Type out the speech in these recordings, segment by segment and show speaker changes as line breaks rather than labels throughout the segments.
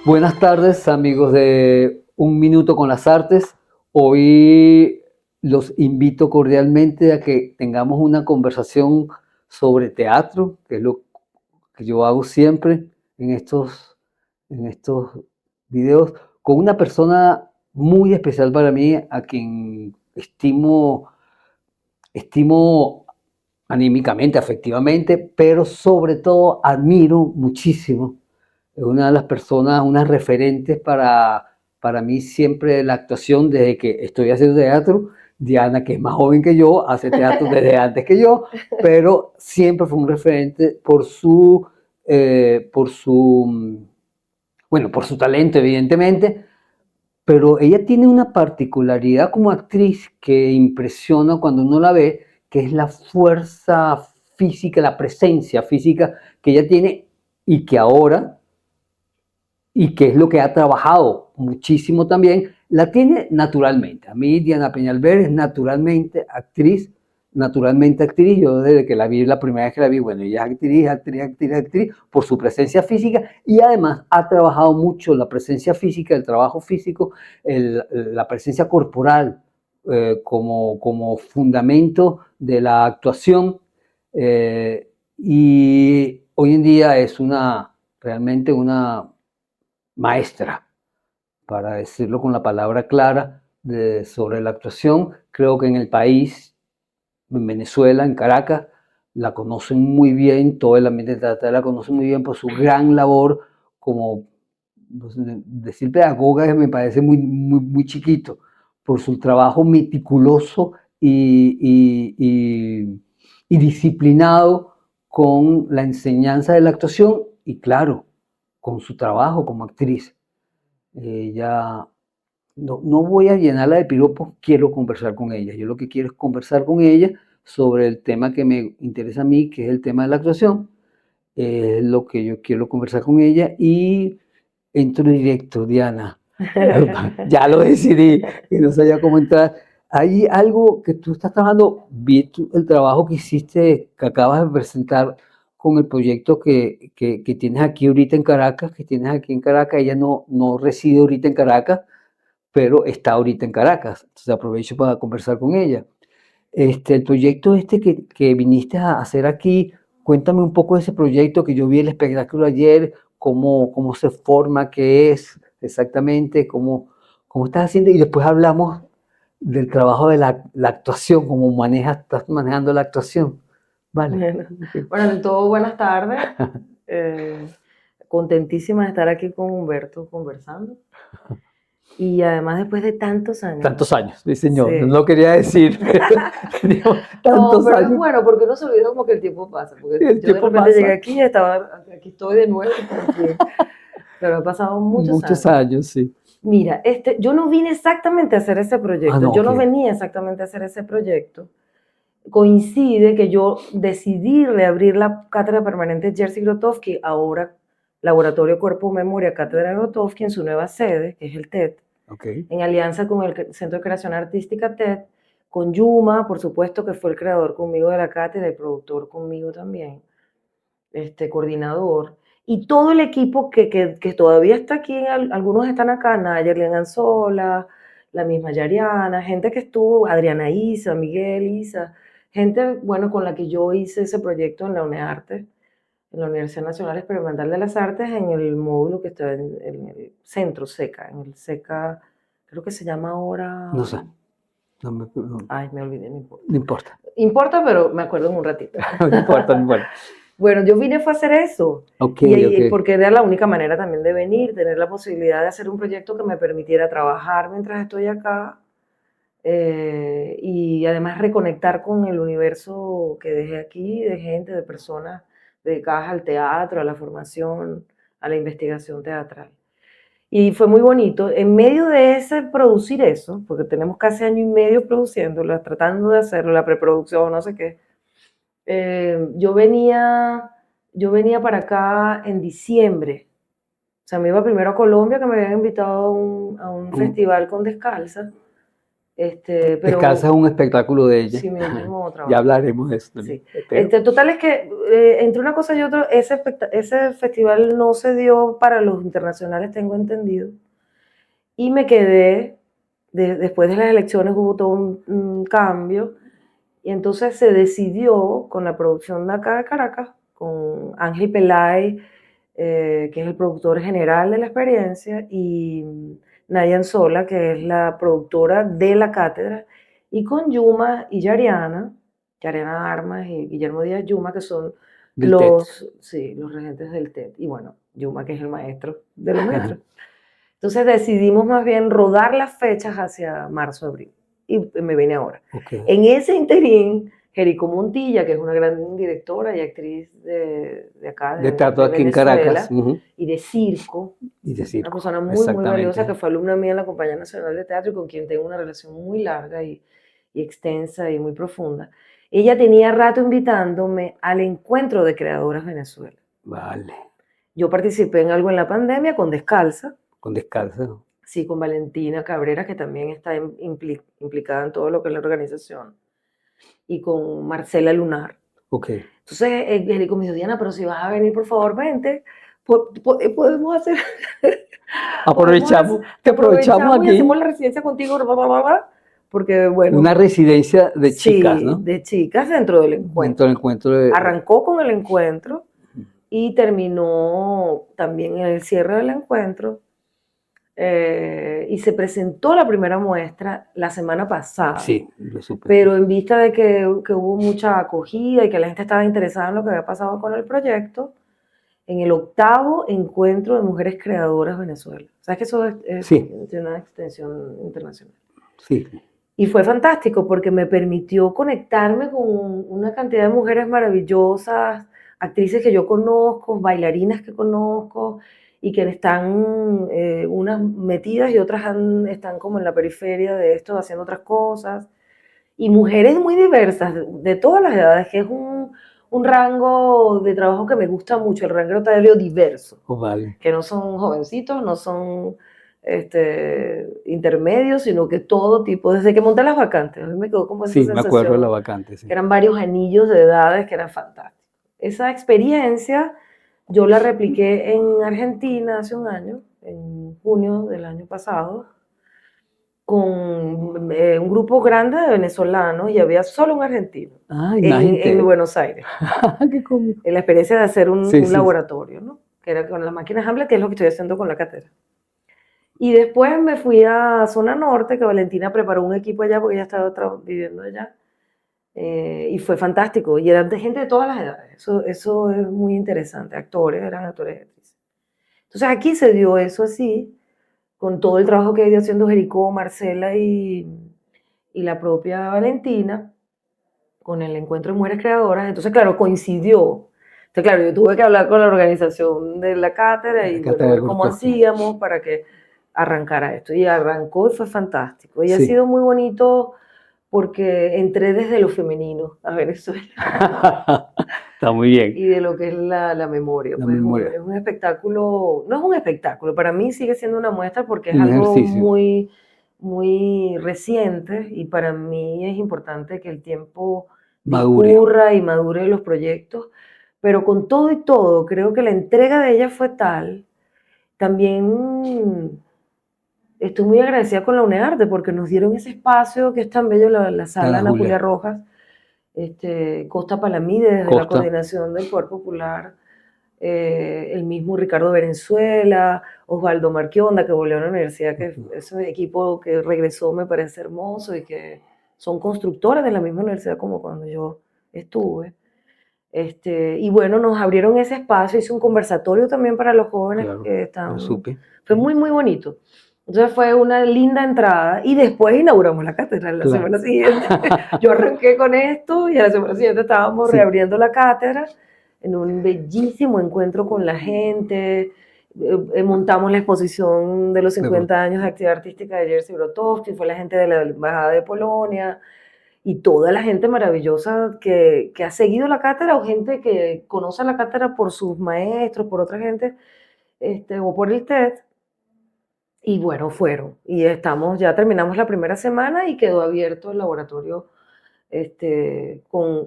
Buenas tardes, amigos de Un Minuto con las Artes. Hoy los invito cordialmente a que tengamos una conversación sobre teatro, que es lo que yo hago siempre en estos videos, con una persona muy especial para mí, a quien estimo anímicamente, afectivamente, pero sobre todo admiro muchísimo. Es una de las personas, unas referentes para mí siempre de la actuación desde que estoy haciendo teatro. Diana, que es más joven que yo, hace teatro desde antes que yo, pero siempre fue un referente bueno, por su talento, evidentemente, pero ella tiene una particularidad como actriz que impresiona cuando uno la ve, que es la fuerza física, la presencia física que ella tiene y que ahora, y que es lo que ha trabajado muchísimo también, la tiene naturalmente. A mí Diana Peñalver es naturalmente actriz. Yo desde que la vi, la primera vez que la vi, bueno, ella es actriz, por su presencia física y además ha trabajado mucho la presencia física, el trabajo físico, la presencia corporal como fundamento de la actuación. Y hoy en día es realmente una maestra, para decirlo con la palabra clara, sobre la actuación. Creo que en el país, en Venezuela, en Caracas, la conocen muy bien, todo el ambiente teatral la conoce muy bien por su gran labor como, pues, decir pedagoga me parece muy chiquito, por su trabajo meticuloso y disciplinado con la enseñanza de la actuación y claro, con su trabajo como actriz. Ya no voy a llenarla de piropos, quiero conversar con ella. Yo lo que quiero es conversar con ella sobre el tema que me interesa a mí, que es el tema de la actuación. Es lo que yo quiero conversar con ella y entro directo, Diana. Ya lo decidí, que no sabía cómo entrar. Hay algo que tú estás trabajando, vi el trabajo que hiciste, que acabas de presentar con el proyecto que tienes aquí ahorita en Caracas, que tienes aquí en Caracas. Ella no reside ahorita en Caracas, pero está ahorita en Caracas. Entonces aprovecho para conversar con ella. El proyecto que viniste a hacer aquí, cuéntame un poco de ese proyecto que yo vi el espectáculo ayer, cómo se forma, qué es exactamente, cómo estás haciendo y después hablamos del trabajo de la actuación, estás manejando la actuación. Vale.
Bueno, bueno, de todo, buenas tardes. Eh, Contentísima de estar aquí con Humberto conversando. Y además después de tantos años.
Tantos años, sí señor, no
Sí.
lo quería decir, pero teníamos
No,
tantos
pero es
años,
bueno porque uno se olvida como que el tiempo pasa. Porque
el
yo de
tiempo
repente llegué
pasa,
aquí y estaba, aquí estoy de nuevo y por fin. Pero han pasado muchos
muchos
años.
años, sí.
Mira, yo no vine exactamente a hacer ese
Ah,
proyecto.
no,
Yo
ok,
no venía exactamente a hacer ese proyecto. Coincide que yo decidí reabrir la cátedra permanente Jerzy Grotowski, ahora Laboratorio Cuerpo Memoria Cátedra Grotowski, en su nueva sede, que es el TED,
ok.
en alianza con el Centro de Creación Artística TED, con Yuma, por supuesto, que fue el creador conmigo de la cátedra, el productor conmigo también, coordinador, y todo el equipo que todavía está aquí, algunos están acá, Nayerlian Anzola, la misma Yariana, gente que estuvo, Adriana Isa, Miguel Isa, gente, bueno, con la que yo hice ese proyecto en la UNEARTE, en la Universidad Nacional Experimental de las Artes, en el módulo que está en el centro SECA, en el SECA, creo que se llama ahora,
No sé, no
ay, me olvidé, no importa.
importa,
Importa, pero me acuerdo en un ratito.
no importa, no importa.
Bueno, yo vine fue a hacer eso.
Ok, ok.
Y porque era la única manera también de venir, tener la posibilidad de hacer un proyecto que me permitiera trabajar mientras estoy acá y además reconectar con el universo que dejé aquí, de gente, de personas dedicadas al teatro, a la formación, a la investigación teatral. Y fue muy bonito. En medio de ese producir eso, porque tenemos casi año y medio produciéndolo, tratando de hacerlo, la preproducción, no sé qué, eh, yo, venía, yo venía para acá en diciembre. O sea, me iba primero a Colombia, que me habían invitado a un
Un-
festival con Descalza.
Descalza
pero
es un espectáculo de ella.
sí, mi último
Ya
trabajo.
hablaremos de eso también.
Sí.
Pero,
Total es que entre una cosa y otra, ese festival no se dio para los internacionales, tengo entendido. Y me quedé, después de las elecciones hubo todo un cambio, y entonces se decidió con la producción de acá de Caracas, con Ángel Pelay, que es el productor general de la experiencia, y Nayan Sola, que es la productora de la cátedra, y con Yuma y Yariana Armas y Guillermo Díaz Yuma, que son
del TED.
sí, los regentes del TED, y bueno, Yuma, que es el maestro de los maestros. Entonces decidimos más bien rodar las fechas hacia marzo, abril. Y me vine ahora.
Okay.
En ese interín, Jerico Montilla, que es una gran directora y actriz de acá,
De teatro
de
aquí en
Venezuela,
Caracas.
y de circo,
Y de
una
circo.
persona muy, muy
Exactamente.
valiosa, que fue alumna mía en la Compañía Nacional de Teatro y con quien tengo una relación muy larga y extensa y muy profunda. Ella tenía rato invitándome al encuentro de creadoras Venezuela.
Vale.
Yo participé en algo en la pandemia con Descalza.
Con Descalza.
Sí, con Valentina Cabrera, que también está implicada en todo lo que es la organización, y con Marcela Lunar.
Ok.
Entonces, Erico me dijo, Diana, pero si vas a venir, por favor, vente, podemos hacer...
Aprovechamos,
te
aprovechamos
aprovechamos y hacemos
aquí
la residencia contigo, bla, bla, bla, bla, porque, bueno,
una residencia de chicas,
sí,
¿no?
de chicas dentro del
Dentro
encuentro.
del encuentro de...
Arrancó con el encuentro y terminó también en el cierre del encuentro. Y se presentó la primera muestra la semana pasada.
Sí, lo supe.
Pero en vista de que hubo mucha acogida y que la gente estaba interesada en lo que había pasado con el proyecto, en el 8º encuentro de mujeres creadoras Venezuela. ¿Sabes que eso
Sí.
tiene una extensión internacional?
Sí.
Y fue fantástico porque me permitió conectarme con una cantidad de mujeres maravillosas, actrices que yo conozco, bailarinas que conozco, y que están unas metidas y otras están como en la periferia de esto, haciendo otras cosas. Y mujeres muy diversas, de todas las edades, que es un rango de trabajo que me gusta mucho, el rango etario diverso.
Oh, vale.
Que no son jovencitos, no son intermedios, sino que todo tipo, desde que monté las vacantes, a mí me quedó como esa sensación.
Sí, me acuerdo de la vacante, sí.
Que eran varios anillos de edades que eran fantásticos. Esa experiencia yo la repliqué en Argentina hace un año, en junio del año pasado, con un grupo grande de venezolanos y había solo un argentino.
Ah,
en Buenos Aires.
Qué cómico.
En la experiencia de hacer un
Sí, sí.
laboratorio, ¿no? Que era con las máquinas Hamlet, que es lo que estoy haciendo con la cátedra. Y después me fui a Zona Norte, que Valentina preparó un equipo allá porque ella estaba viviendo allá. Y fue fantástico. Y eran de gente de todas las edades. Eso es muy interesante. Eran actores y actrices. Entonces aquí se dio eso así, con todo el trabajo que ha ido haciendo Jericó, Marcela y la propia Valentina, con el encuentro de mujeres creadoras. Entonces, claro, coincidió. Entonces, claro, yo tuve que hablar con la organización de la cátedra y bueno, ver cómo hacíamos para que arrancara esto. Y arrancó y fue fantástico. Y ha sido muy bonito porque entré desde lo femenino a Venezuela.
Está muy bien.
Y de lo que es la memoria.
La
pues
memoria.
Es un espectáculo, no es un espectáculo, para mí sigue siendo una muestra porque es
Un
algo
ejercicio.
muy, muy reciente y para mí es importante que el tiempo discurra y madure los proyectos, pero con todo y todo, creo que la entrega de ella fue tal. También estoy muy agradecida con la UNEARTE porque nos dieron ese espacio que es tan bello, la sala Ana Julia Rojas, Costa Palamide desde la coordinación del Poder Popular, el mismo Ricardo Venezuela, Osvaldo Marquionda, que volvió a la universidad, que es un equipo que regresó, me parece hermoso, y que son constructores de la misma universidad como cuando yo estuve. Y bueno, nos abrieron ese espacio, hice un conversatorio también para los jóvenes que estaban. Fue muy, muy bonito. Entonces fue una linda entrada y después inauguramos la cátedra la semana siguiente. Yo arranqué con esto y a la semana siguiente estábamos reabriendo la cátedra en un bellísimo encuentro con la gente. Montamos la exposición de los 50 años de actividad artística de Jerzy Brotowski, fue la gente de la Embajada de Polonia y toda la gente maravillosa que ha seguido la cátedra o gente que conoce la cátedra por sus maestros, por otra gente, o por el TED. Y bueno, fueron. Y ya terminamos la primera semana y quedó abierto el laboratorio con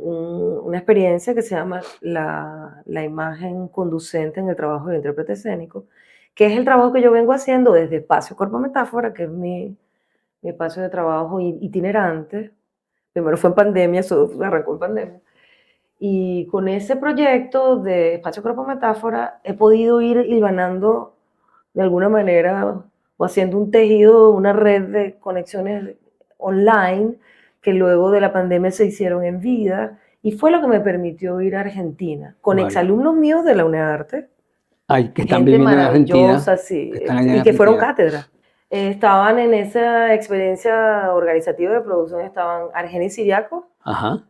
una experiencia que se llama la imagen conducente en el trabajo del intérprete escénico, que es el trabajo que yo vengo haciendo desde Espacio Cuerpo Metáfora, que es mi espacio de trabajo itinerante. Primero fue en pandemia, eso arrancó en pandemia. Y con ese proyecto de Espacio Cuerpo Metáfora he podido ir hilvanando de alguna manera o haciendo un tejido, una red de conexiones online que luego de la pandemia se hicieron en vida y fue lo que me permitió ir a Argentina con
Vale.
exalumnos míos de la UNEARTE,
Ay, que están
gente
viviendo en Argentina,
maravillosa, sí,
que están allá en
y que fueron
Argentina.
cátedras. Estaban en esa experiencia organizativa de producción, estaban Argenis Siriaco,
Ajá.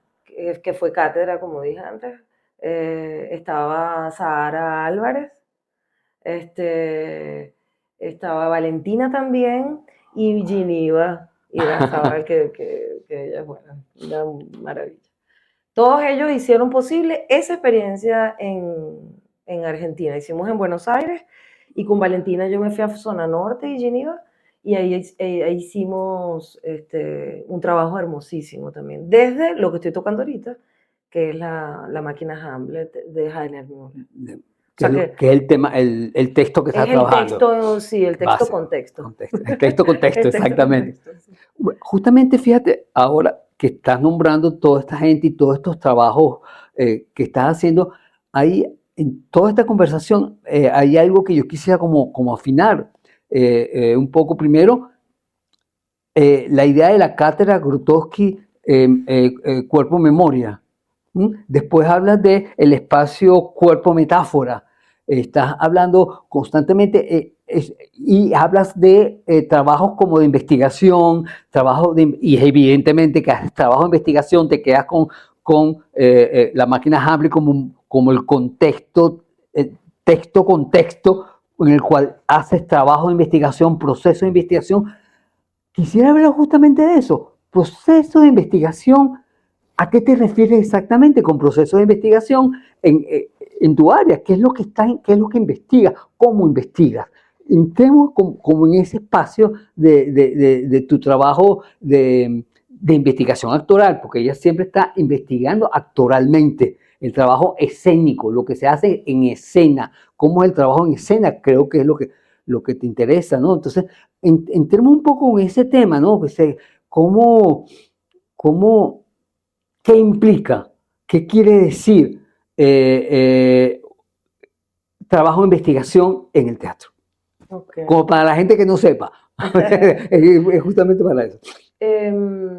que fue cátedra, como dije antes, estaba Sahara Álvarez, este, estaba Valentina también y Giniva Irarzábal, que ella es buena, una maravilla. Todos ellos hicieron posible esa experiencia en Argentina. Hicimos en Buenos Aires y con Valentina yo me fui a Zona Norte y Geneva y ahí hicimos un trabajo hermosísimo también. Desde lo que estoy tocando ahorita, que es la máquina Hamlet de Heiner Müller. O sea que
Que es el tema, el texto que
es
estás
el
trabajando.
texto, sí, el texto
Base,
contexto.
contexto. El texto contexto,
El texto
exactamente.
contexto, sí.
Justamente fíjate, ahora que estás nombrando toda esta gente y todos estos trabajos que estás haciendo, ahí en toda esta conversación hay algo que yo quisiera como afinar un poco. Primero, la idea de la cátedra Grotowski, cuerpo-memoria. Después hablas de el espacio cuerpo-metáfora. Estás hablando constantemente y hablas de trabajos como de investigación, y evidentemente que haces trabajo de investigación, te quedas con la máquina Hamlet como el contexto, texto-contexto, en el cual haces trabajo de investigación, proceso de investigación. Quisiera hablar justamente de eso, proceso de investigación. ¿A qué te refieres exactamente con proceso de investigación en tu área? ¿Qué es lo que qué es lo que investigas? ¿Cómo investigas? Entremos como en ese espacio de tu trabajo de investigación actoral, porque ella siempre está investigando actoralmente el trabajo escénico, lo que se hace en escena, cómo es el trabajo en escena, creo que es lo que te interesa, ¿no? Entonces, entremos un poco en ese tema, ¿no? ¿Cómo, cómo ¿Qué implica? ¿Qué quiere decir eh, trabajo de investigación en el teatro?
Ok.
Como para la gente que no sepa. Es justamente para eso.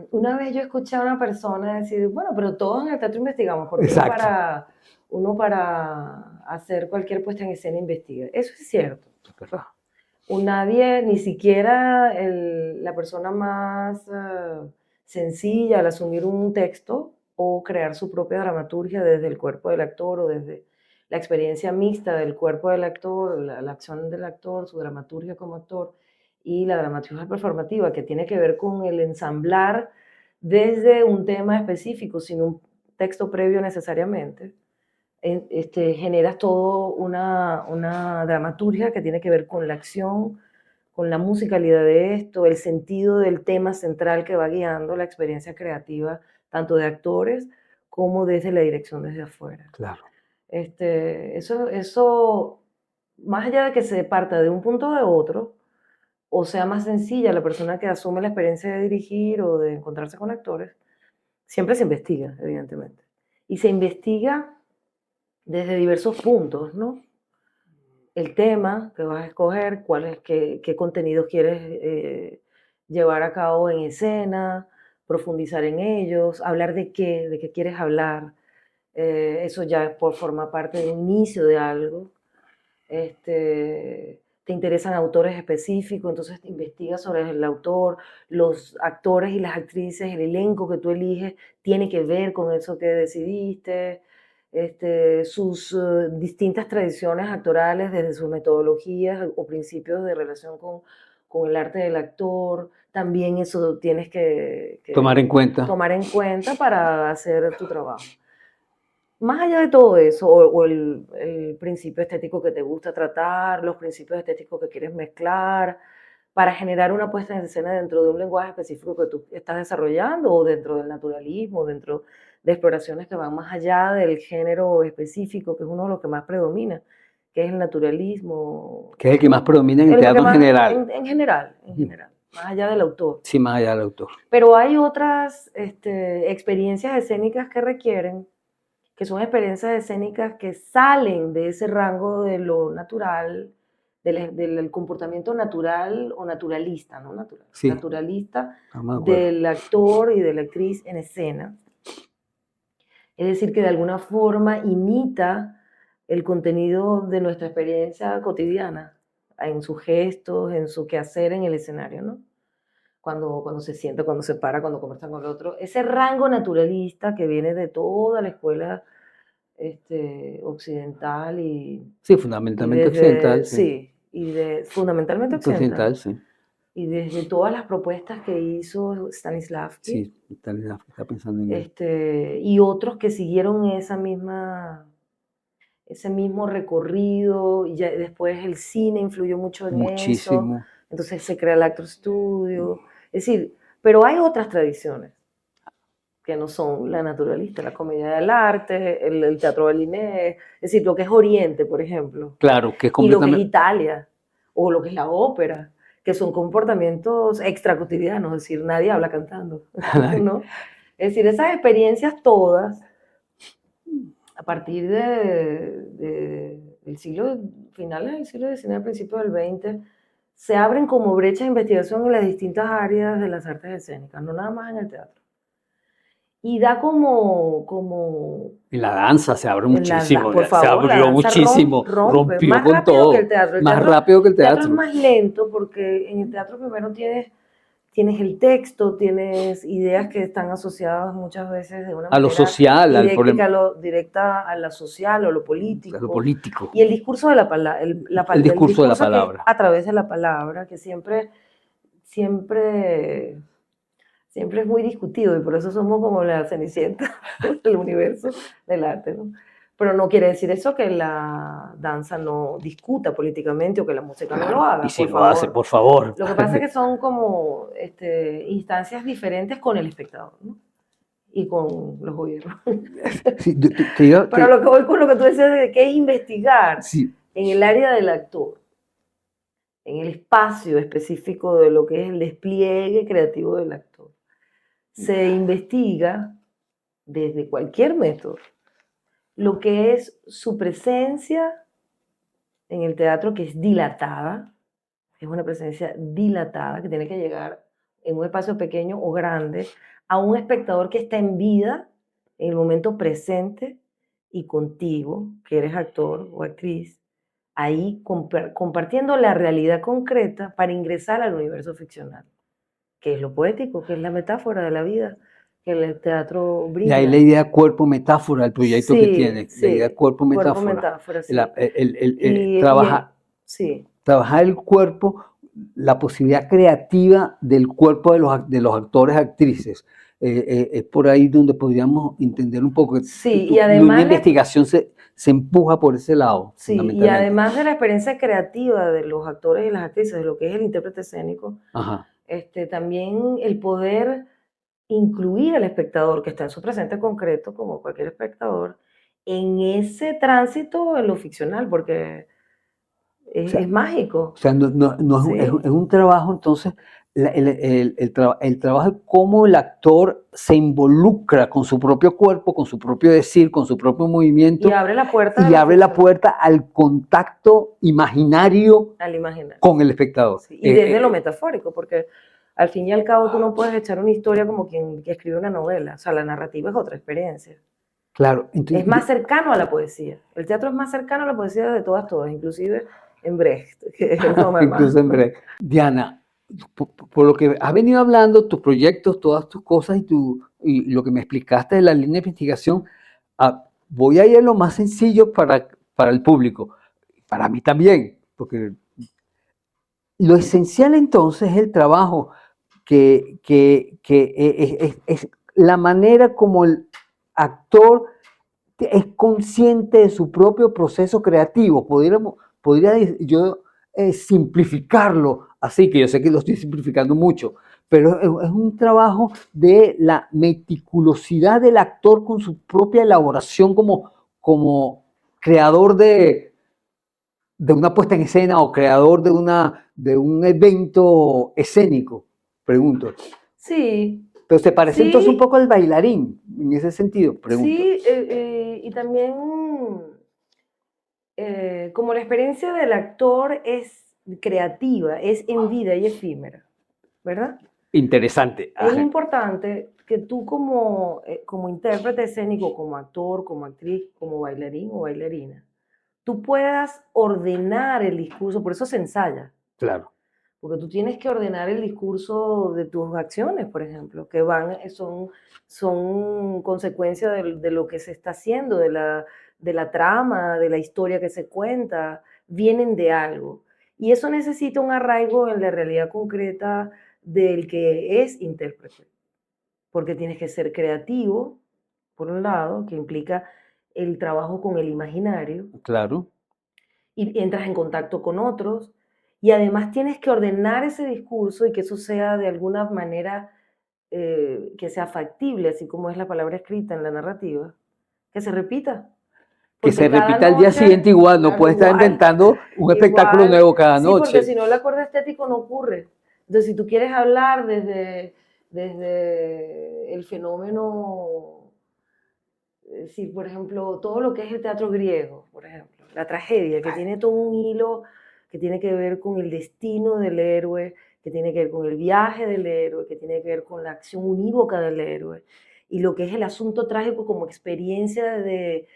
Una vez yo escuché a una persona decir, bueno, pero todos en el teatro investigamos, porque
Exacto.
uno para hacer cualquier puesta en escena investiga. Eso es cierto.
Es verdad.
Nadie, ni siquiera la persona más sencilla al asumir un texto o crear su propia dramaturgia desde el cuerpo del actor o desde la experiencia mixta del cuerpo del actor, la acción del actor, su dramaturgia como actor y la dramaturgia performativa, que tiene que ver con el ensamblar desde un tema específico, sin un texto previo necesariamente, generas todo una dramaturgia que tiene que ver con la acción, con la musicalidad de esto, el sentido del tema central que va guiando la experiencia creativa, tanto de actores como desde la dirección desde afuera.
Claro.
Eso, más allá de que se parta de un punto de otro, o sea más sencilla la persona que asume la experiencia de dirigir o de encontrarse con actores, siempre se investiga, evidentemente. Y se investiga desde diversos puntos, ¿no? El tema que vas a escoger, qué contenidos quieres llevar a cabo en escena, profundizar en ellos, hablar de qué quieres hablar. Eso ya forma parte del inicio de algo. Te interesan autores específicos, entonces te investigas sobre el autor, los actores y las actrices, el elenco que tú eliges tiene que ver con eso que decidiste, sus distintas tradiciones actorales desde sus metodologías o principios de relación con el arte del actor, también eso tienes
Tomar en
que
cuenta.
tomar en cuenta para hacer tu trabajo. Más allá de todo eso, o el principio estético que te gusta tratar, los principios estéticos que quieres mezclar, para generar una puesta en escena dentro de un lenguaje específico que tú estás desarrollando o dentro del naturalismo, dentro de exploraciones que van más allá del género específico, que es uno de los que más predomina, que es el naturalismo.
Que es el que más predomina en el
Es lo que
teatro en
más,
general.
en general, más allá del autor.
Sí, más allá del autor.
Pero hay otras experiencias escénicas que requieren, que son experiencias escénicas que salen de ese rango de lo natural, del comportamiento natural o naturalista, ¿no?
Sí,
Naturalista
estamos de acuerdo.
del actor y de la actriz en escena. Es decir, que de alguna forma imita el contenido de nuestra experiencia cotidiana, en sus gestos, en su quehacer en el escenario, ¿no? Cuando se sienta, cuando se para, cuando conversa con el otro. Ese rango naturalista que viene de toda la escuela occidental
Sí,
y
fundamentalmente
desde,
occidental, sí.
sí, fundamentalmente occidental,
Occidental, sí.
y desde todas las propuestas que hizo Stanislavski,
Sí, está pensando en él.
y otros que siguieron ese mismo recorrido, y ya después el cine influyó mucho en eso,
Muchísimo.
entonces se crea el Actor Studio, es decir, pero hay otras tradiciones que no son la naturalista, la comedia del arte, el teatro balinés, es decir, lo que es Oriente, por ejemplo,
Claro, que es
y lo que es
completamente.
Italia, o lo que es la ópera, que son comportamientos extracotidianos, es decir, nadie habla cantando, ¿no? Es decir, esas experiencias todas, a partir del siglo, finales del siglo XIX, principios del XX, se abren como brechas de investigación en las distintas áreas de las artes escénicas, no nada más en el teatro. Y da como
En la danza se abre
en
muchísimo,
por
se
favor, la
abrió
danza
muchísimo,
rompe,
rompió
más
con
rápido que el
todo,
teatro.
más rápido que el
El teatro es
teatro.
más lento porque en el teatro primero tienes el texto, tienes ideas que están asociadas muchas veces de una
A lo
manera
social, al
didáctica,
problema,
directa a la social o lo
a lo
político.
político,
Y el discurso de la palabra, el
el discurso de la
discurso que es
palabra.
a través de la palabra, que siempre es muy discutido y por eso somos como la cenicienta del universo del arte, ¿no? Pero no quiere decir eso que la danza no discuta políticamente o que la música no lo
Claro, y
haga,
si
por
lo hace,
favor.
por favor.
Lo que pasa es que son como instancias diferentes con el espectador, ¿no? Y con los gobiernos.
Sí,
Pero lo que voy con lo que tú decías de que es investigar
sí,
en el área del actor, en el espacio específico de lo que es el despliegue creativo del actor. Se investiga desde cualquier método lo que es su presencia en el teatro, que es dilatada, es una presencia dilatada que tiene que llegar en un espacio pequeño o grande a un espectador que está en vida en el momento presente y contigo, que eres actor o actriz, ahí compartiendo la realidad concreta para ingresar al universo ficcional, que es lo poético, que es la metáfora de la vida que el teatro
y ahí la
brinda.
idea cuerpo-metáfora, el proyecto que
Sí,
tiene, la idea
sí, cuerpo
cuerpo-metáfora,
metáfora, sí.
trabajar,
Sí,
trabajar el cuerpo, la posibilidad creativa del cuerpo de los actores, actrices. Es por ahí donde podríamos entender un poco que
sí, y
tu línea
además,
de investigación se empuja por ese lado,
sí, y
fundamentalmente.
además de la experiencia creativa de los actores y las actrices, de lo que es el intérprete escénico,
Ajá.
también el poder incluir al espectador que está en su presente concreto, como cualquier espectador, en ese tránsito en lo ficcional, porque
O sea,
es mágico,
O sea, no
¿sí?
es un trabajo, entonces, el trabajo de cómo el actor se involucra con su propio cuerpo, con su propio decir, con su propio
Y
movimiento,
abre la puerta de
y
lo
abre la
ficcional
puerta al contacto imaginario
al imaginar.
con el espectador.
Sí, y desde lo metafórico, porque al fin y al cabo tú no puedes echar una historia como quien escribe una novela, o sea, la narrativa es otra experiencia.
Claro,
Es
entonces,
más cercano a la poesía. El teatro es más cercano a la poesía de todas, inclusive en Brecht, que es lo más.
incluso en breve. Diana, por lo que has venido hablando, tus proyectos, todas tus cosas y lo que me explicaste de la línea de investigación, voy a ir a lo más sencillo para el público, para mí también, porque lo esencial entonces es el trabajo es la manera como el actor es consciente de su propio proceso creativo. Podría yo simplificarlo así, que yo sé que lo estoy simplificando mucho, pero es un trabajo de la meticulosidad del actor con su propia elaboración como creador de una puesta en escena o creador de un evento escénico, pregunto.
Sí,
Pero se parece entonces un
sí,
poco al bailarín, en ese sentido, pregunto.
sí, y también como la experiencia del actor es creativa, es en vida y efímera, ¿verdad?
Interesante.
Es
Ajá.
importante que tú como intérprete escénico, como actor, como actriz, como bailarín o bailarina, tú puedas ordenar el discurso, por eso se ensaya,
Claro.
porque tú tienes que ordenar el discurso de tus acciones, por ejemplo, que son consecuencia de lo que se está haciendo, de la trama, de la historia que se cuenta, vienen de algo. Y eso necesita un arraigo en la realidad concreta del que es intérprete, porque tienes que ser creativo, por un lado, que implica el trabajo con el imaginario,
Claro.
y entras en contacto con otros, y además tienes que ordenar ese discurso y que eso sea de alguna manera que sea factible, así como es la palabra escrita en la narrativa, que se repita,
Que se
porque cada
repita al día
noche,
siguiente igual, no
claro,
puede estar
igual,
inventando un espectáculo
igual,
nuevo cada
sí, porque
noche.
si no el acorde estético no ocurre. Entonces, si tú quieres hablar desde el fenómeno, si por ejemplo, todo lo que es el teatro griego, por ejemplo, la tragedia, que tiene todo un hilo que tiene que ver con el destino del héroe, que tiene que ver con el viaje del héroe, que tiene que ver con la acción unívoca del héroe, y lo que es el asunto trágico como experiencia de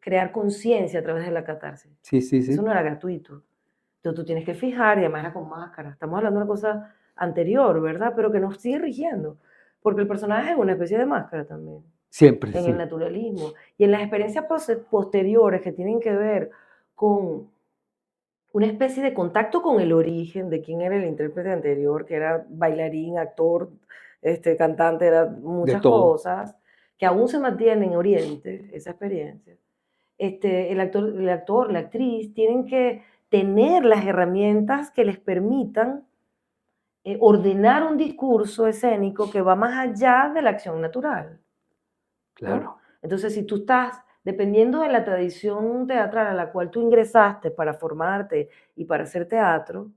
crear conciencia a través de la catarsis.
Sí, sí,
Eso
sí.
no era gratuito. Entonces tú tienes que fijar, y además era con máscara. Estamos hablando de una cosa anterior, ¿verdad? Pero que nos sigue rigiendo. Porque el personaje es una especie de máscara también,
Siempre,
en el
sí.
naturalismo. Y en las experiencias posteriores que tienen que ver con una especie de contacto con el origen de quién era el intérprete anterior, que era bailarín, actor, cantante, era
De
muchas
todo.
cosas, que aún se mantiene en Oriente, esa experiencia. El actor, la actriz, tienen que tener las herramientas que les permitan ordenar un discurso escénico que va más allá de la acción natural, ¿no?
Claro.
Entonces, si tú estás, dependiendo de la tradición teatral a la cual tú ingresaste para formarte y para hacer teatro,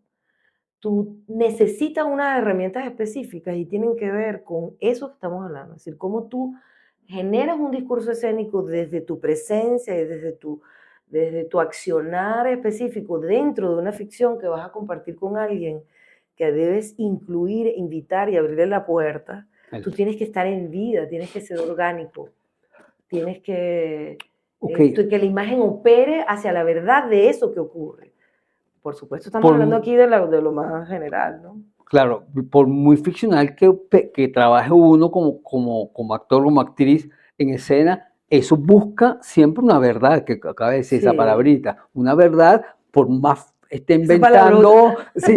tú necesitas unas herramientas específicas y tienen que ver con eso que estamos hablando, es decir, cómo tú generas un discurso escénico desde tu presencia y desde tu accionar específico dentro de una ficción que vas a compartir con alguien que debes incluir, invitar y abrirle la puerta.
El-
Tú tienes que estar en vida, tienes que ser orgánico, tienes
ok.
que la imagen opere hacia la verdad de eso que ocurre. Por supuesto, estamos
Por,
hablando aquí de lo más general, ¿no?
claro, por muy ficcional que trabaje uno como actor, como actriz en escena, eso busca siempre una verdad, que acaba de decir esa
Sí,
palabrita, una verdad, por más esté
esa
inventando,
palabrota
sí,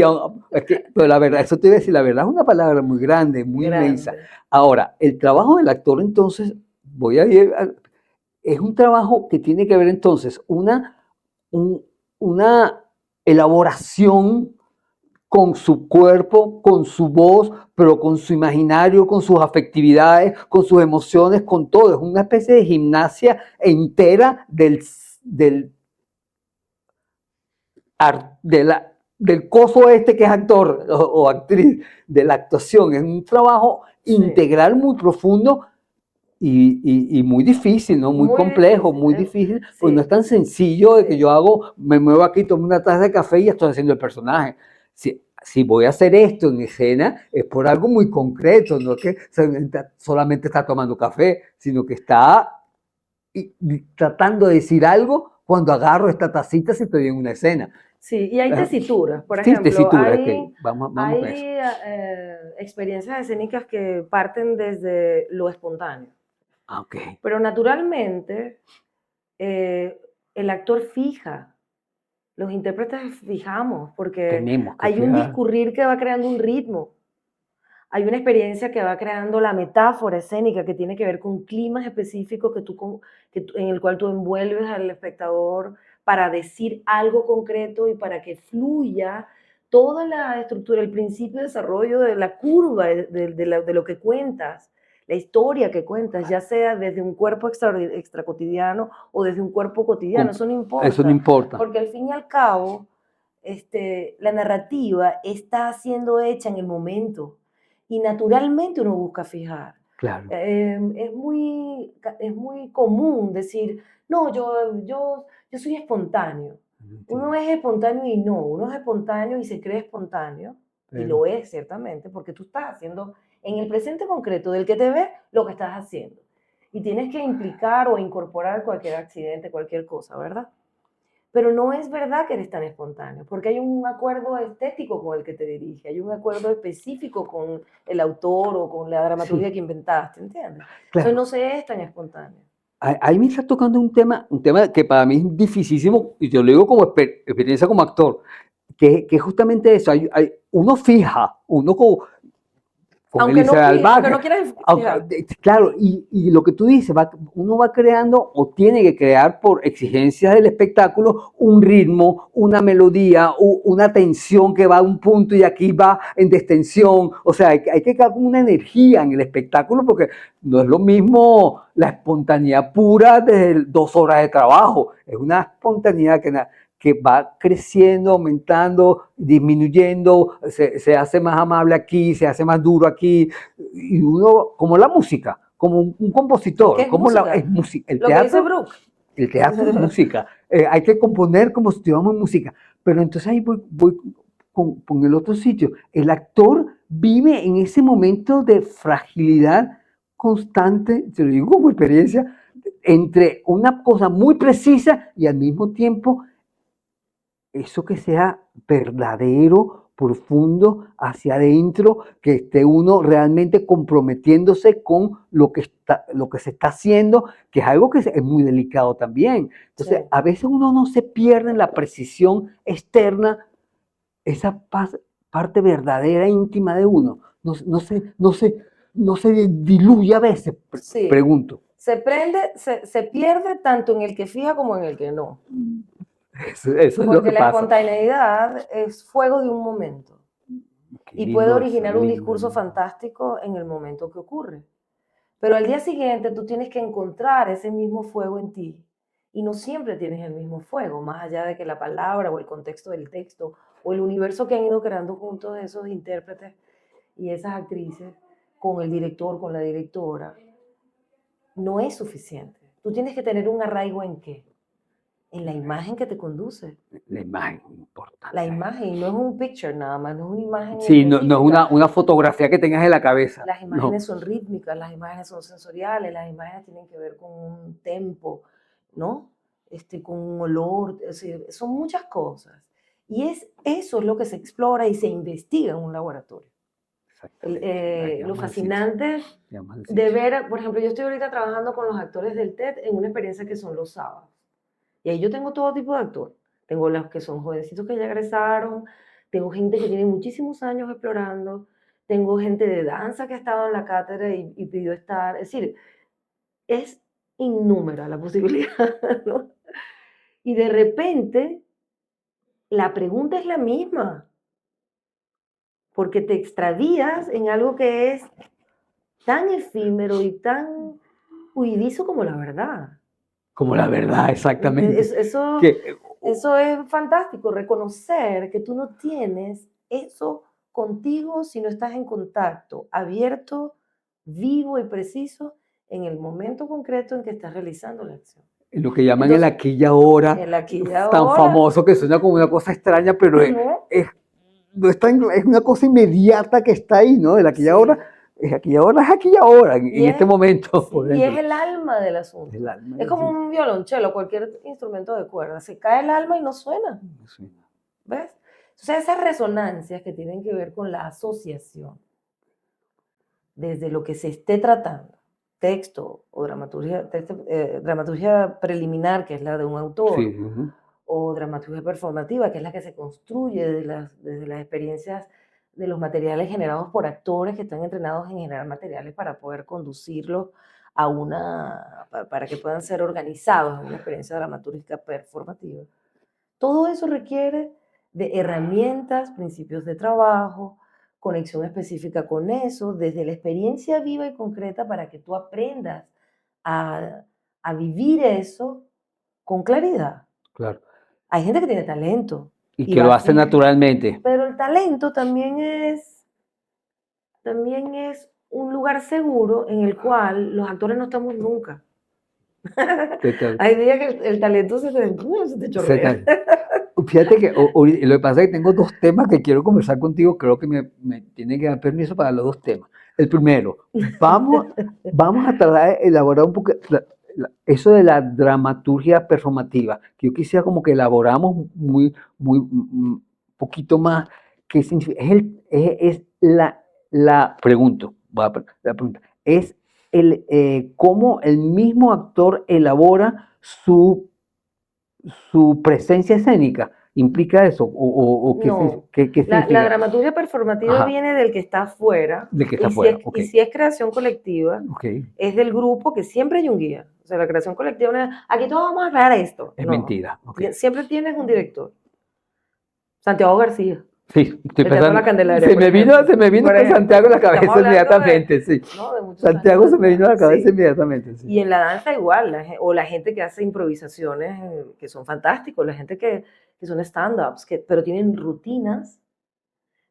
pero la verdad, eso te iba a decir, la verdad es una palabra muy grande, muy inmensa.
grande.
Ahora, el trabajo del actor, entonces, voy a ir, es un trabajo que tiene que ver entonces un- una elaboración con su cuerpo, con su voz, pero con su imaginario, con sus afectividades, con sus emociones, con todo. Es una especie de gimnasia entera del, de del coso este que es actor o actriz, de la actuación. Es un trabajo
Sí,
integral muy profundo y muy difícil, ¿no? Muy
muy
complejo,
difícil.
muy difícil, pues no es
Sí,
tan sencillo de que
sí.
yo hago, me muevo aquí, tomo una taza de café y ya estoy haciendo el personaje. Si voy a hacer esto en escena, es por algo muy concreto, no es que solamente está tomando café, sino que está tratando de decir algo cuando agarro esta tacita si estoy en una escena.
Sí, y hay tesituras. Por
Sí,
ejemplo,
tesitura, que
hay,
vamos con eso.
hay experiencias escénicas que parten desde lo espontáneo.
Ah, ok,
Pero naturalmente, eh, el actor fija, los intérpretes fijamos, porque
tenemos que
hay un
fijar.
discurrir que va creando un ritmo. Hay una experiencia que va creando la metáfora escénica que tiene que ver con climas específicos en el cual tú envuelves al espectador para decir algo concreto y para que fluya toda la estructura, el principio de desarrollo de la curva de lo que cuentas, la historia que cuentas, ya sea desde un cuerpo extra cotidiano o desde un cuerpo cotidiano, eso no
Eso no
importa,
importa.
porque al fin y al cabo, la narrativa está siendo hecha en el momento y naturalmente uno busca fijar.
Claro.
Es muy común decir, no, yo soy espontáneo. Uno es espontáneo y no, uno es espontáneo y se cree espontáneo, y
Pero,
lo es ciertamente, porque tú estás haciendo en el presente concreto del que te ve lo que estás haciendo. Y tienes que implicar o incorporar cualquier accidente, cualquier cosa, ¿verdad? Pero no es verdad que eres tan espontáneo, porque hay un acuerdo estético con el que te dirige, hay un acuerdo específico con el autor o con la dramaturgia
sí,
que inventaste, ¿entiendes? Entonces
claro.
no se es tan espontáneo.
Ahí me está tocando un tema que para mí es dificilísimo, y yo lo digo como experiencia como actor, que es justamente eso. Uno fija, uno con Elisa
Aunque
Albaje.
no quieras fijar.
Claro, y lo que tú dices, uno va creando o tiene que crear por exigencias del espectáculo un ritmo, una melodía, una tensión que va a un punto y aquí va en destensión. O sea, hay que crear una energía en el espectáculo porque no es lo mismo la espontaneidad pura de 2 horas de trabajo. Es una espontaneidad que va creciendo, aumentando, disminuyendo, se hace más amable aquí, se hace más duro aquí, y uno, como la música, como un
¿Qué
compositor,
es
como es
música?
música,
Lo que dice Brooke.
el teatro es música, hay que componer como si estuviéramos en música, pero entonces ahí voy con el otro sitio, el actor vive en ese momento de fragilidad constante, te lo digo como experiencia, entre una cosa muy precisa y al mismo tiempo eso que sea verdadero, profundo, hacia adentro, que esté uno realmente comprometiéndose con lo que se está haciendo, que es algo que es muy delicado también.
Sí.
Entonces, a veces uno no se pierde en la precisión externa, esa parte verdadera, íntima de uno. No se diluye a veces,
Sí.
pregunto.
Se pierde tanto en el que fija como en el que no.
Eso es lo
Porque
que
la
pasa.
espontaneidad es fuego de un momento
Qué
y puede
lindo eso,
originar un
lindo,
discurso
lindo.
fantástico en el momento que ocurre. Pero al día siguiente tú tienes que encontrar ese mismo fuego en ti. Y no siempre tienes el mismo fuego, más allá de que la palabra o el contexto del texto o el universo que han ido creando juntos esos intérpretes y esas actrices con el director, con la directora, no es suficiente. Tú tienes que tener un arraigo en qué? En la imagen que te conduce.
La imagen
La
importante.
imagen, y no es un picture nada más, no es una imagen
Sí, no es
específica.
una fotografía que tengas en la cabeza.
Las
No.
imágenes son rítmicas, las imágenes son sensoriales, las imágenes tienen que ver con un tempo, ¿no? Con un olor, es decir, son muchas cosas. Y eso es lo que se explora y se investiga en un laboratorio.
Exactamente. Ahí
Lo
vamos al sitio.
fascinante
Ahí vamos al
de
sitio.
ver, por ejemplo, yo estoy ahorita trabajando con los actores del TED en una experiencia que son los sábados. Y ahí yo tengo todo tipo de actores. Tengo los que son jovencitos que ya egresaron, tengo gente que tiene muchísimos años explorando, tengo gente de danza que ha estado en la cátedra y pidió estar. Es decir, es innúmera la posibilidad, ¿no? Y de repente, la pregunta es la misma, porque te extravías en algo que es tan efímero y tan huidizo como la verdad.
Como la verdad, exactamente.
Eso,
Que,
eso es fantástico, reconocer que tú no tienes eso contigo si no estás en contacto abierto, vivo y preciso en el momento concreto en que estás realizando la acción.
lo que llaman el
Entonces,
aquí y ahora,
el aquí y
tan
ahora,
famoso que suena como una cosa extraña, pero
¿no?
no es una cosa inmediata que está ahí, ¿no? El aquí y ahora
Sí.
es aquí y ahora, es aquí y ahora,
Y
en este momento,
sí,
por
y es
ejemplo.
el alma del
El
asunto.
alma
Es
del
como
asunto.
un violonchelo, cualquier instrumento de cuerda. Se cae el alma y no suena. ¿Ves? Entonces, esas resonancias que tienen que ver con la asociación, desde lo que se esté tratando, texto o dramaturgia preliminar, que es la de un
Sí,
autor, o dramaturgia performativa, que es la que se construye desde las experiencias de los materiales generados por actores que están entrenados en generar materiales para poder conducirlos para que puedan ser organizados en una experiencia dramatúrgica performativa. Todo eso requiere de herramientas, principios de trabajo, conexión específica con eso, desde la experiencia viva y concreta para que tú aprendas a vivir eso con claridad.
Claro.
Hay gente que tiene talento.
Y que lo hace naturalmente.
Pero el talento también es un lugar seguro en el cual los actores no estamos nunca. Hay días que el talento se te chorrea.
Fíjate que lo que pasa es que tengo dos temas que quiero conversar contigo. Creo que me tiene que dar permiso para los dos temas. El primero, vamos a tratar de elaborar un poco eso de la dramaturgia performativa, que yo quisiera como que elaboramos muy poquito más. ¿Qué significa? Pregunto, la pregunta, es cómo el mismo actor elabora su presencia escénica. ¿Implica eso? ¿O qué,
No,
qué significa?
La dramaturgia performativa
Ajá.
viene del que está afuera.
De que está afuera.
Y si es creación colectiva, es del grupo, que siempre hay un guía. O sea, la creación colectiva no es, aquí todos vamos a crear esto.
Es
no,
mentira.
siempre tienes un director. Santiago García.
Sí, estoy
pensando. La Candelaria,
se me vino Santiago a la cabeza inmediatamente, sí.
¿No?
Santiago se me vino a la cabeza inmediatamente, sí.
Y en la danza igual, o la gente que hace improvisaciones que son fantásticos, la gente que son stand-ups, pero tienen rutinas,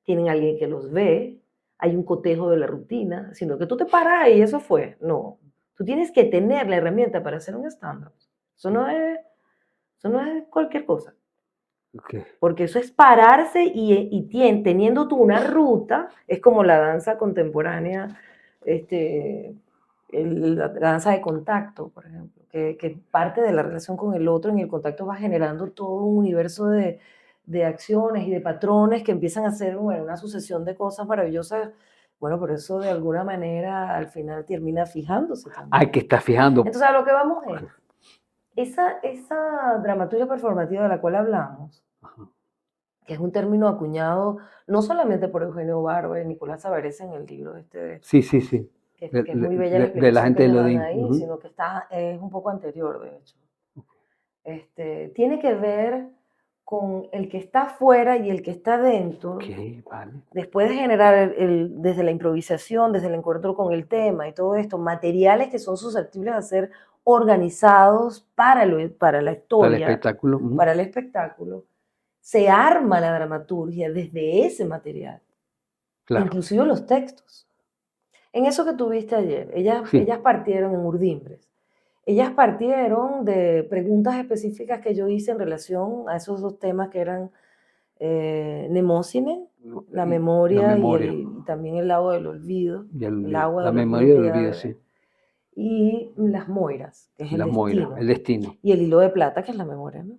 tienen alguien que los ve, hay un cotejo de la rutina, sino que tú te paras y eso fue. No, tú tienes que tener la herramienta para hacer un stand-up. Eso no es cualquier cosa. Porque eso es pararse y teniendo tú una ruta, es como la danza contemporánea, la danza de contacto, por ejemplo, que parte de la relación con el otro, en el contacto va generando todo un universo de acciones y de patrones que empiezan a ser una sucesión de cosas maravillosas. Bueno, por eso de alguna manera al final termina fijándose también.
Hay que estar fijando.
Entonces a lo que vamos es, esa dramaturgia performativa de la cual hablamos, que es un término acuñado no solamente por Eugenio Barba y Nicolás Savarese en el libro
sí.
Que es muy bella la explicación
de la gente
que
de
le
Lodin.
dan ahí, sino que es un poco anterior, de hecho. Tiene que ver con el que está afuera y el que está dentro.
Vale.
Después de generar desde la improvisación, desde el encuentro con el tema y todo esto, materiales que son susceptibles de ser organizados para la historia, para el espectáculo, se arma la dramaturgia desde ese material, claro. Inclusive los textos. En eso que tuviste ayer, ellas partieron en Urdimbres. Ellas partieron de preguntas específicas que yo hice en relación a esos dos temas que eran Mnemósine, la memoria. Y también el lago del olvido.
La memoria del olvido, sí.
Y las moiras, que es el destino.
El destino.
Y el hilo de plata, que es la memoria, ¿no?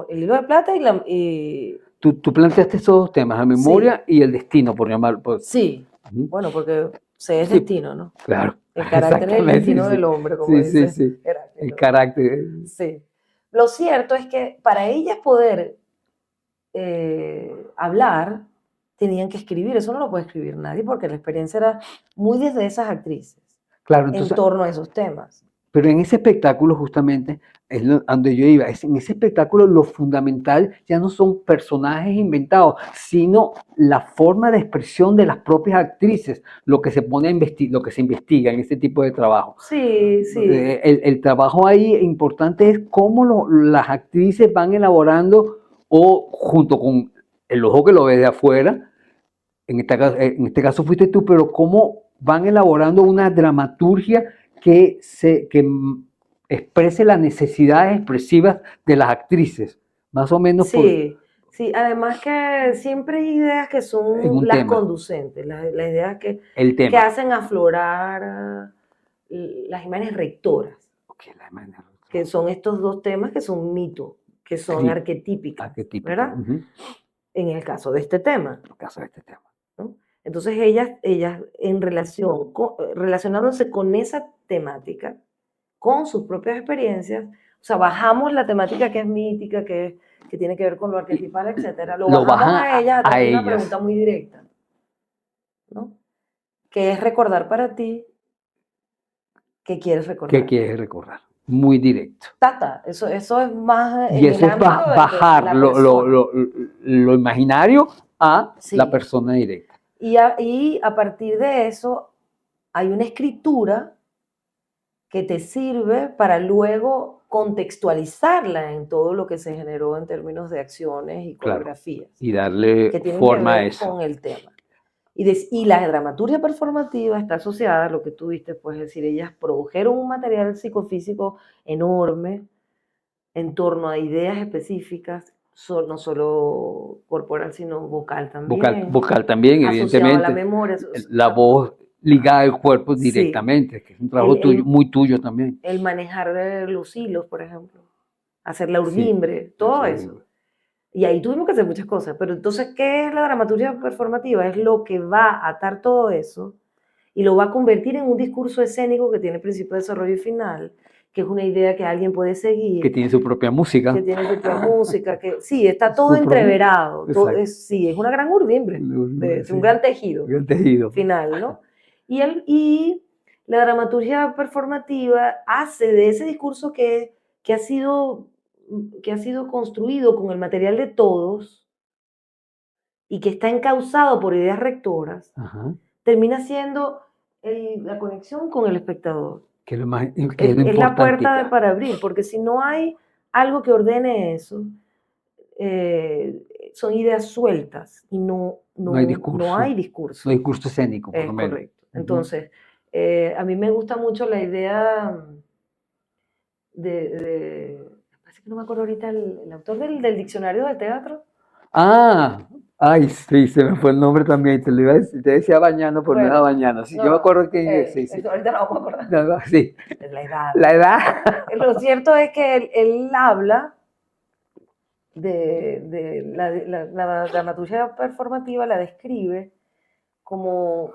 El hilo de plata y
Tú planteaste esos dos temas, la memoria y el destino, por llamar.
Sí, bueno, porque es destino, ¿no?
Claro.
El carácter es el destino del hombre, como dice Heráclito.
El carácter.
Sí. Lo cierto es que para ellas poder hablar, tenían que escribir. Eso no lo puede escribir nadie, porque la experiencia era muy desde esas actrices. Claro, entonces, en torno a esos temas.
Pero en ese espectáculo justamente es donde yo iba. En ese espectáculo lo fundamental ya no son personajes inventados, sino la forma de expresión de las propias actrices, lo que se pone a lo que se investiga en ese tipo de trabajo.
Sí.
El trabajo ahí importante es cómo las actrices van elaborando, o junto con el ojo que lo ve de afuera, en este caso fuiste tú, pero cómo van elaborando una dramaturgia que exprese las necesidades expresivas de las actrices, más o menos.
Sí, además que siempre hay ideas que son las conducentes, las ideas que hacen aflorar las imágenes rectoras, que son estos dos temas que son mitos, que son arquetípicas, ¿verdad? En el caso de este tema. ¿No? Entonces ellas en relacionándose con esa temática, con sus propias experiencias, o sea, bajamos la temática que es mítica, que tiene que ver con lo arquetipal, etcétera, lo bajamos a ella a tener una pregunta muy directa, ¿no? Que es recordar para ti que quieres
que
recordar.
quieres recordar. Muy directo.
Tata, eso es más
Y
en
eso
el
es
ámbito de
bajar
la persona.
lo imaginario a la
Sí.
persona directa.
Y a partir de eso hay una escritura que te sirve para luego contextualizarla en todo lo que se generó en términos de acciones y
Claro.
coreografías
Y darle
que tienen que
forma a
ver
eso.
con el tema. Y la dramaturgia performativa está asociada a lo que tú viste, pues es decir, ellas produjeron un material psicofísico enorme en torno a ideas específicas, no solo corporal, sino vocal también,
Vocal también,
asociado a la
evidentemente.
memoria.
La voz ligada al cuerpo
Sí,
directamente, que es un trabajo tuyo, muy tuyo también.
el manejar los hilos, por ejemplo, hacer la
Sí,
urdimbre, todo
sí.
eso. Y ahí tuvimos que hacer muchas cosas. Pero entonces, ¿qué es la dramaturgia performativa? Es lo que va a atar todo eso y lo va a convertir en un discurso escénico que tiene principio, desarrollo y final, que es una idea que alguien puede seguir.
Que tiene su propia música.
Que tiene su propia música, que sí, está todo
Su propio-
entreverado.
Exacto.
Sí, es una gran urdimbre,
Sí.
un gran tejido
Un gran tejido.
final, ¿no? Y la dramaturgia performativa hace de ese discurso que ha sido construido con el material de todos y que está encauzado por ideas rectoras,
Ajá.
termina siendo la conexión con el espectador.
Que es lo más, que
Es la puerta
importante.
para abrir, porque si no hay algo que ordene eso, son ideas sueltas y no
hay discurso.
no hay discurso.
No hay discurso escénico, por
Es
lo menos.
correcto. Entonces, a mí me gusta mucho la idea parece que no me acuerdo ahorita el autor del diccionario de teatro.
Ay, sí, se me fue el nombre también, te lo iba a decir, te decía Bañano, pero no era Bañano, sí, yo me acuerdo que sí.
Ahorita no vamos a acordar.
No, sí.
Es la edad.
La edad.
Lo cierto es que él habla de la dramaturgia performativa, la describe como,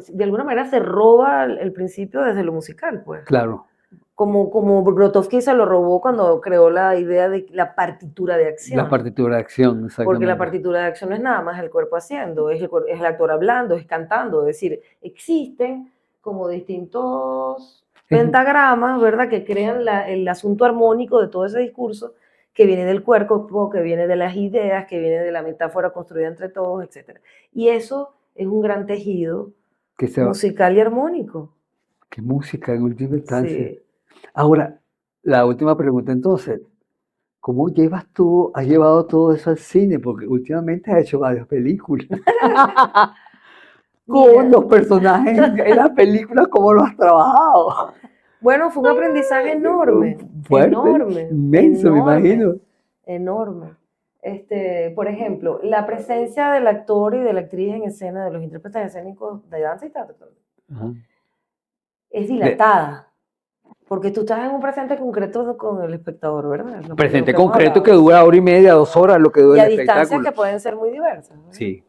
de alguna manera se roba el principio desde lo musical, pues.
Claro.
Como Grotowski se lo robó cuando creó la idea de la partitura de acción.
La partitura de acción, exactamente.
Porque la partitura de acción no es nada más el cuerpo haciendo, es el actor hablando, es cantando, es decir, existen como distintos pentagramas, ¿verdad?, que crean el asunto armónico de todo ese discurso que viene del cuerpo, que viene de las ideas, que viene de la metáfora construida entre todos, etc. Y eso es un gran tejido musical y armónico.
Qué música en última instancia.
Sí.
Ahora, la última pregunta entonces, ¿cómo has llevado todo eso al cine? Porque últimamente has hecho varias películas. Con los personajes en las películas, ¿cómo lo has trabajado?
Bueno, fue un aprendizaje enorme.
Fuerte,
enorme.
inmenso, me imagino.
Enorme. Por ejemplo, la presencia del actor y de la actriz en escena, de los intérpretes escénicos de danza y teatro, es dilatada. Porque tú estás en un presente concreto con el espectador, ¿verdad?
Presente concreto que dura 1 hora y media, 2 horas, lo que dura el espectáculo.
Y a distancias que pueden ser muy diversas, ¿verdad?
Sí.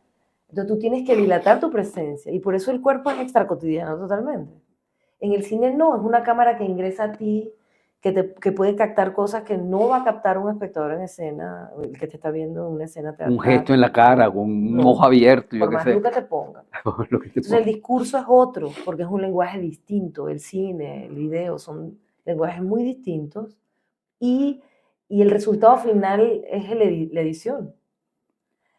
Entonces tú tienes que dilatar tu presencia y por eso el cuerpo es extracotidiano totalmente. En el cine no, es una cámara que ingresa a ti, que puede captar cosas que no va a captar un espectador en escena, el que te está viendo en una escena teatral.
Un gesto en la cara, con un ojo abierto, yo qué sé.
Por más que te ponga. Entonces el discurso es otro, porque es un lenguaje distinto. El cine, el video son lenguajes muy distintos y el resultado final es la edición.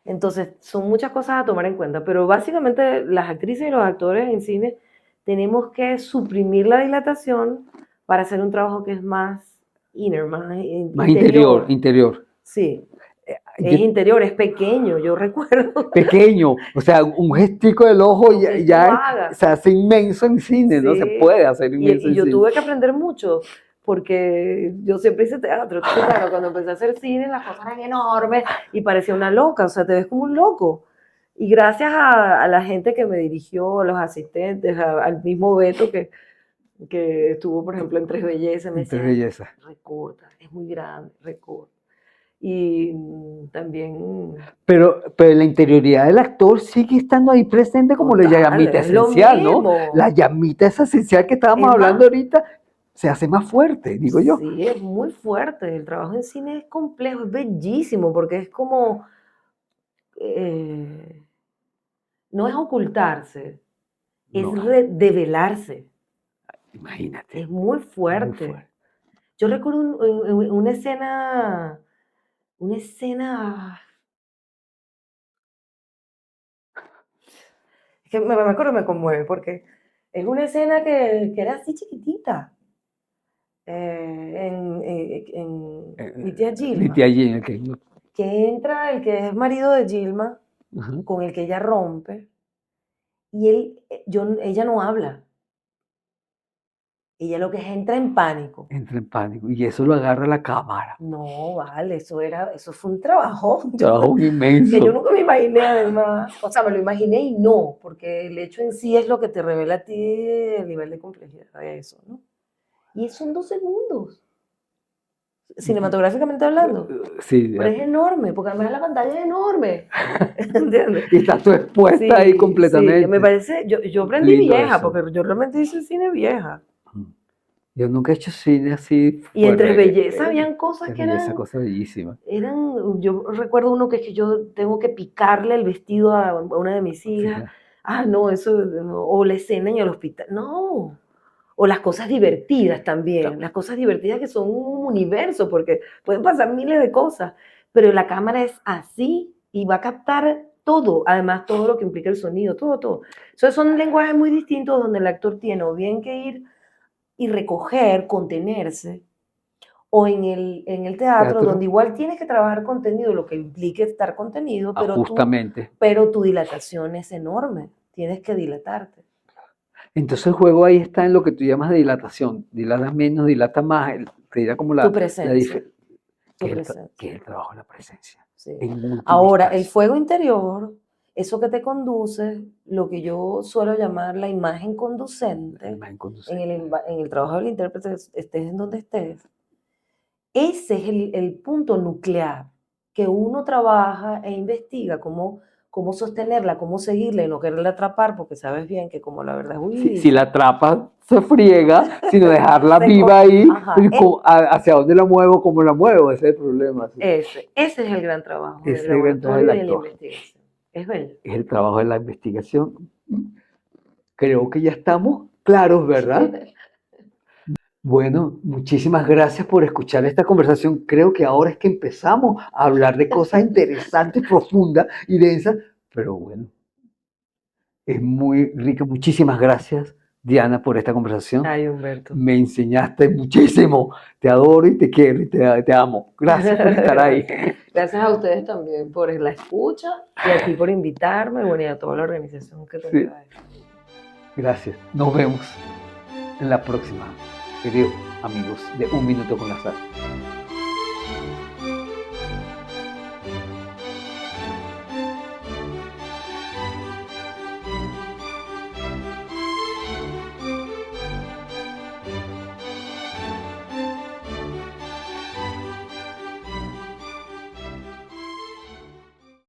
Entonces, son muchas cosas a tomar en cuenta, pero básicamente las actrices y los actores en cine tenemos que suprimir la dilatación para hacer un trabajo que es más inner, más
interior.
Sí, es interior, es pequeño, yo recuerdo.
Pequeño, o sea, un gestico del ojo ya se hace inmenso en cine, sí. ¿No? Se puede hacer inmenso
y yo tuve que aprender mucho, porque yo siempre hice teatro. Entonces, claro, cuando empecé a hacer cine, las cosas eran enormes y parecía una loca, o sea, te ves como un loco. Y gracias a la gente que me dirigió, a los asistentes, al mismo Beto que estuvo, por ejemplo, en Tres Bellezas, me decía, recorta, es muy grande, recorta. Y también...
Pero la interioridad del actor sigue estando ahí presente como la llamita esencial, ¿no? La llamita esa esencial que estábamos hablando ahorita se hace más fuerte, digo yo.
Sí, es muy fuerte. El trabajo en cine es complejo, es bellísimo, porque es como... no es ocultarse, es develarse.
Imagínate.
Es muy
Muy
fuerte.
fuerte.
Yo recuerdo una escena, es que me acuerdo, me conmueve, porque es una escena que era así chiquitita, mi tía
Mi
Gilma,
tía Gina, que
que entra el que es marido de Gilma,
ajá,
con el que ella rompe, y ella no habla, ella lo que es entra en pánico.
entra en pánico. Y eso lo agarra la cámara.
No, vale, eso fue un trabajo.
Un trabajo
Que yo
inmenso.
nunca me imaginé, además. O sea, me lo imaginé y no, porque el hecho en sí es lo que te revela a ti el nivel de complejidad de eso, ¿no? Y son 2 segundos, cinematográficamente hablando.
Sí,
Pero es enorme, porque además la pantalla es enorme. ¿Entiendes?
y estás tú expuesta ahí
Sí, sí, me
completamente.
parece, yo aprendí
Lindo
vieja,
eso.
porque yo realmente hice cine vieja.
Yo nunca he hecho cine así
Y entre
fuerte.
belleza habían cosas
Es
que
belleza, cosa bellísima.
yo recuerdo uno que es que yo tengo que picarle el vestido a una de mis hijas.
Fíjate.
Ah, no, eso, no, o la escena en el hospital. No. O las cosas divertidas también. Las cosas divertidas que son un universo, porque pueden pasar miles de cosas. Pero la cámara es así y va a captar todo. Además, todo lo que implica el sonido, todo, todo. Entonces, son lenguajes muy distintos donde el actor tiene o bien que ir y recoger, contenerse, o en el teatro,
Teatro,
donde igual tienes que trabajar contenido, lo que implique estar contenido,
justamente.
pero tu dilatación es enorme, tienes que dilatarte.
Entonces el juego ahí está en lo que tú llamas de dilatación. Dilata menos, dilata más. Te dirá como
Tu
la
presencia,
diferencia.
tu
Que
presencia,
es el trabajo de la presencia.
sí.
En última
Ahora, el
instancia.
fuego interior, eso que te conduce, lo que yo suelo llamar la imagen
La
conducente,
imagen
en
conducente.
el trabajo del intérprete, estés en donde estés, ese es el punto nuclear, que uno trabaja e investiga cómo sostenerla, cómo seguirla y no quererla atrapar, porque sabes bien que como la verdad es
Si la
huidizca,
atrapa, se friega, sino dejarla
se
viva
co-
ahí,
ajá,
hacia dónde la muevo, cómo la muevo, ese es el problema. Sí.
ese es el gran trabajo del
Ese es el gran trabajo del
laboratorio y de la
actor,
investigación. Es bello.
es el trabajo de la investigación. Creo que ya estamos claros, ¿verdad? Bueno, muchísimas gracias por escuchar esta conversación. Creo que ahora es que empezamos a hablar de cosas interesantes, profundas y densas, pero bueno, es muy rica. Muchísimas gracias, Diana, por esta conversación.
Ay, Humberto.
Me enseñaste muchísimo. Te adoro y te quiero y te amo. Gracias por estar ahí.
Gracias a ustedes también por la escucha y a ti por invitarme, bueno, y a toda la organización que
Sí,
conlleva esto.
gracias. Nos vemos en la próxima, queridos amigos de Un Minuto con la Sal.